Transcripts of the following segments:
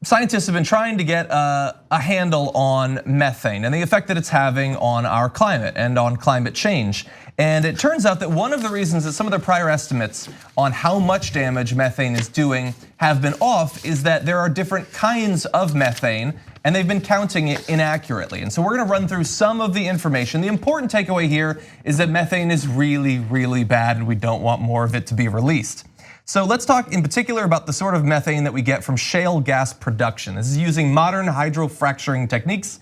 Scientists have been trying to get a handle on methane and the effect that it's having on our climate and on climate change. And it turns out that one of the reasons that some of their prior estimates on how much damage methane is doing have been off is that there are different kinds of methane and they've been counting it inaccurately. And so we're gonna run through some of the information. The important takeaway here is that methane is really, really bad and we don't want more of it to be released. So let's talk in particular about the sort of methane that we get from shale gas production. This is using modern hydrofracturing techniques.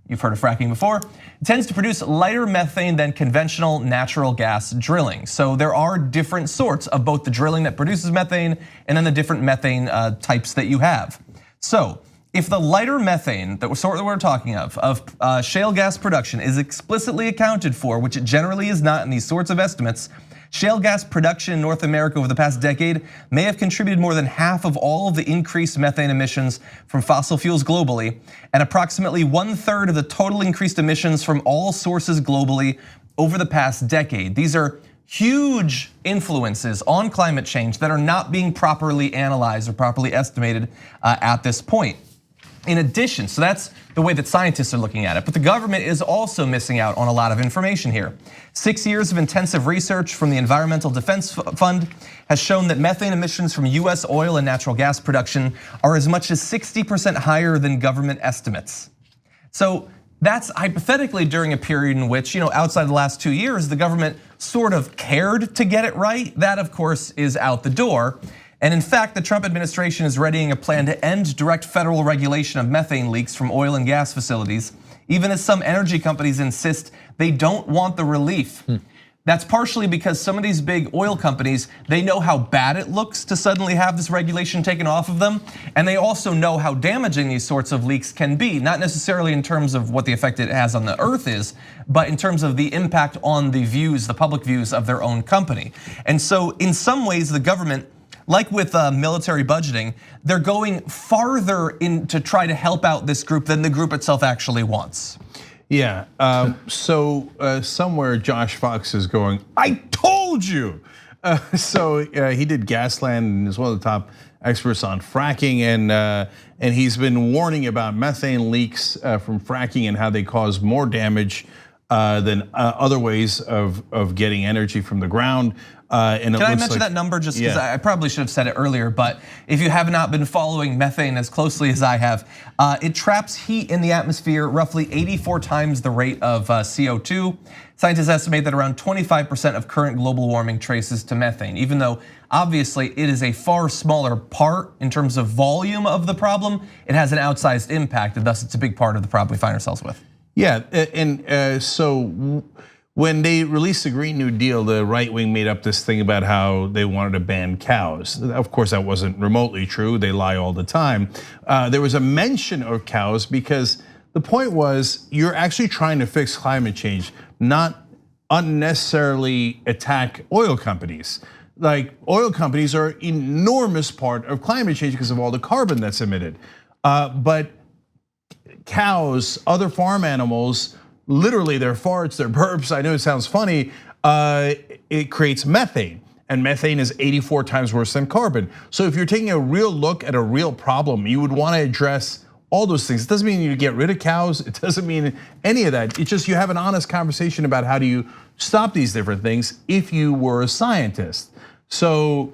You've heard of fracking before. It tends to produce lighter methane than conventional natural gas drilling. So there are different sorts of both the drilling that produces methane and then the different methane types that you have. So if the lighter methane that we're talking of shale gas production is explicitly accounted for, which it generally is not in these sorts of estimates, shale gas production in North America over the past decade may have contributed more than half of all of the increased methane emissions from fossil fuels globally, and approximately 1/3 of the total increased emissions from all sources globally over the past decade. These are huge influences on climate change that are not being properly analyzed or properly estimated at this point. In addition, so that's the way that scientists are looking at it, but the government is also missing out on a lot of information here. 6 years of intensive research from the Environmental Defense Fund has shown that methane emissions from US oil and natural gas production are as much as 60% higher than government estimates. So that's hypothetically during a period in which, outside the last 2 years, the government sort of cared to get it right. That of course is out the door. And in fact, the Trump administration is readying a plan to end direct federal regulation of methane leaks from oil and gas facilities, even as some energy companies insist they don't want the relief. That's partially because some of these big oil companies, they know how bad it looks to suddenly have this regulation taken off of them. And they also know how damaging these sorts of leaks can be, not necessarily in terms of what the effect it has on the earth is, but in terms of the impact on the views, the public views of their own company. And so in some ways, the government, like with military budgeting, they're going farther in to try to help out this group than the group itself actually wants. Yeah, so somewhere Josh Fox is going, I told you. So he did Gasland and is one of the top experts on fracking, and he's been warning about methane leaks from fracking and how they cause more damage than other ways of getting energy from the ground. Can I mention that number just because I probably should have said it earlier, but if you have not been following methane as closely as I have, it traps heat in the atmosphere roughly 84 times the rate of CO2. Scientists estimate that around 25% of current global warming traces to methane, even though obviously it is a far smaller part in terms of volume of the problem, it has an outsized impact, and thus it's a big part of the problem we find ourselves with. Yeah, and so when they released the Green New Deal, the right wing made up this thing about how they wanted to ban cows. Of course, that wasn't remotely true. They lie all the time. There was a mention of cows because the point was you're actually trying to fix climate change, not unnecessarily attack oil companies. Like oil companies are an enormous part of climate change because of all the carbon that's emitted. But cows, other farm animals, literally their farts, their burps, I know it sounds funny, it creates methane. And methane is 84 times worse than carbon. So if you're taking a real look at a real problem, you would wanna address all those things. It doesn't mean you get rid of cows, it doesn't mean any of that. It's just you have an honest conversation about how do you stop these different things if you were a scientist. So,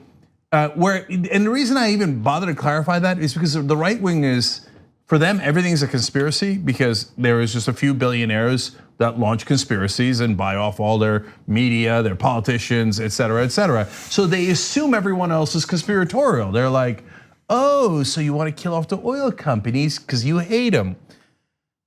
and the reason I even bother to clarify that is because the right wing is, for them, everything's a conspiracy because there is just a few billionaires that launch conspiracies and buy off all their media, their politicians, et cetera, et cetera. So they assume everyone else is conspiratorial. They're like, oh, so you want to kill off the oil companies because you hate them.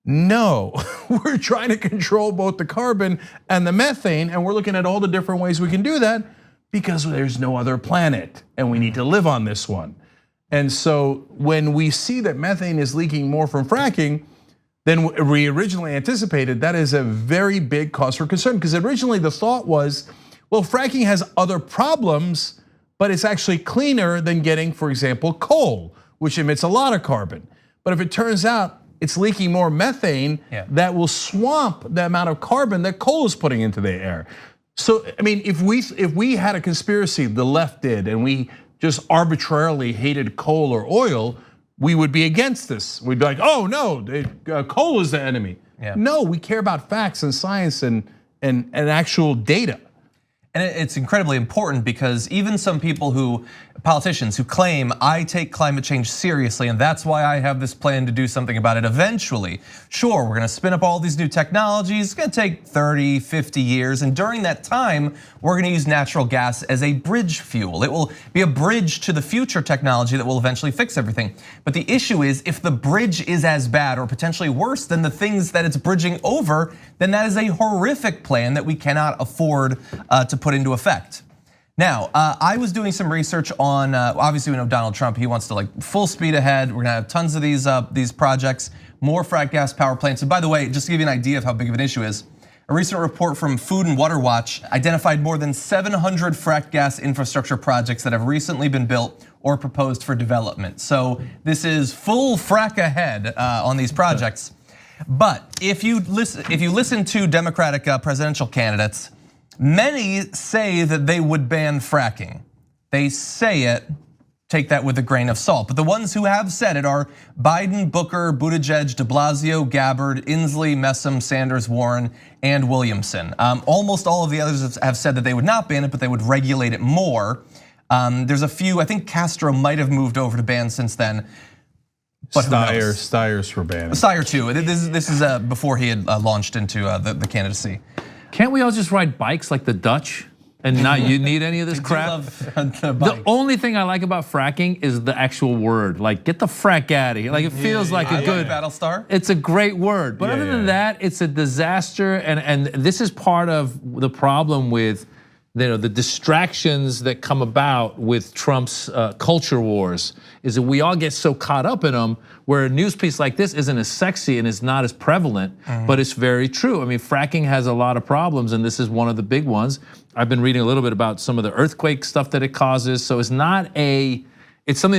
No, we're trying to control both the carbon and the methane, and we're looking at all the different ways we can do that because there's no other planet and we need to live on this one. And so when we see that methane is leaking more from fracking than we originally anticipated, that is a very big cause for concern because originally the thought was, well, fracking has other problems, but it's actually cleaner than getting, for example, coal, which emits a lot of carbon. But if it turns out it's leaking more methane, that will swamp the amount of carbon that coal is putting into the air. So, I mean, if we had a conspiracy, the left did, and we just arbitrarily hated coal or oil, we would be against this. We'd be like, oh no, coal is the enemy. Yeah. No, we care about facts and science and actual data. And it's incredibly important because even some people politicians who claim I take climate change seriously and that's why I have this plan to do something about it eventually. Sure, we're gonna spin up all these new technologies, it's gonna take 30, 50 years, and during that time, we're gonna use natural gas as a bridge fuel. It will be a bridge to the future technology that will eventually fix everything. But the issue is if the bridge is as bad or potentially worse than the things that it's bridging over, then that is a horrific plan that we cannot afford to put into effect. Now, I was doing some research on, obviously we know Donald Trump, he wants to like full speed ahead. We're gonna have tons of these projects, more frac gas power plants. And by the way, just to give you an idea of how big of an issue it is, a recent report from Food and Water Watch identified more than 700 frac gas infrastructure projects that have recently been built or proposed for development. So this is full frac ahead on these projects. But if you listen to Democratic presidential candidates, many say that they would ban fracking. They say it, take that with a grain of salt. But the ones who have said it are Biden, Booker, Buttigieg, de Blasio, Gabbard, Inslee, Messam, Sanders, Warren, and Williamson. Almost all of the others have said that they would not ban it, but they would regulate it more. There's a few, I think Castro might have moved over to ban since then. But Steyer's for banning. Steyer too, this is before he had launched into the candidacy. Can't we all just ride bikes like the Dutch and not you need any of this crap? The only thing I like about fracking is the actual word. Like, get the frack out of here. Like, it feels like a good Battlestar. It's a great word, but other than that, it's a disaster. And this is part of the problem with the distractions that come about with Trump's culture wars. Is that we all get so caught up in them, where a news piece like this isn't as sexy and is not as prevalent, but it's very true. I mean, fracking has a lot of problems, and this is one of the big ones. I've been reading a little bit about some of the earthquake stuff that it causes. So it's something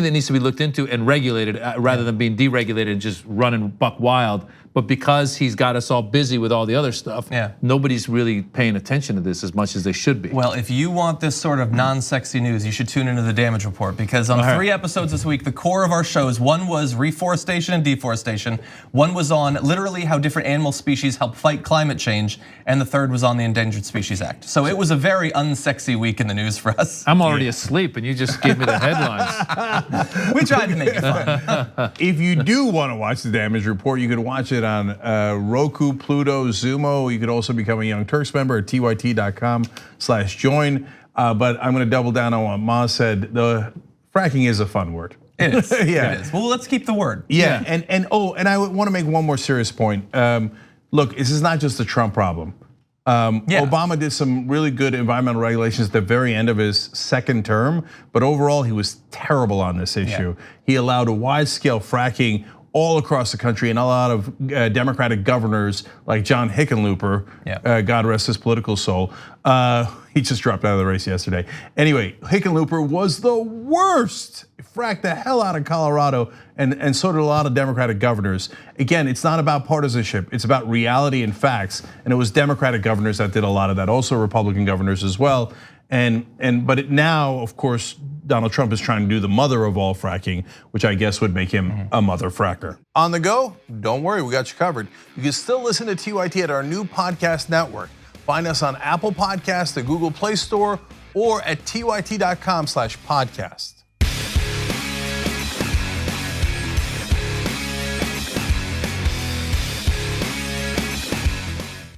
that needs to be looked into and regulated rather than being deregulated and just running buck wild. But because he's got us all busy with all the other stuff, nobody's really paying attention to this as much as they should be. Well, if you want this sort of non-sexy news, you should tune into the Damage Report, because on 3 episodes this week, the core of our shows, one was reforestation and deforestation, one was on literally how different animal species help fight climate change, and the third was on the Endangered Species Act. So it was a very unsexy week in the news for us. I'm already asleep and you just gave me the headlines. We tried to make it fun. If you do want to watch the Damage Report, you can watch it on Roku, Pluto, Zumo. You could also become a Young Turks member at tyt.com/join. But I'm going to double down on what Ma said. The fracking is a fun word. It is. Yeah. It is. Well, let's keep the word. Yeah. And I want to make one more serious point. Look, this is not just a Trump problem. Obama did some really good environmental regulations at the very end of his second term, but overall he was terrible on this issue. He allowed a wide-scale fracking all across the country, and a lot of Democratic governors like John Hickenlooper, God rest his political soul, he just dropped out of the race yesterday. Anyway, Hickenlooper was the worst. He fracked the hell out of Colorado, and so did a lot of Democratic governors. Again, it's not about partisanship, it's about reality and facts, and it was Democratic governors that did a lot of that, also Republican governors as well. But now, of course, Donald Trump is trying to do the mother of all fracking, which I guess would make him a mother fracker. On the go? Don't worry, we got you covered. You can still listen to TYT at our new podcast network. Find us on Apple Podcasts, the Google Play Store, or at tyt.com/podcast.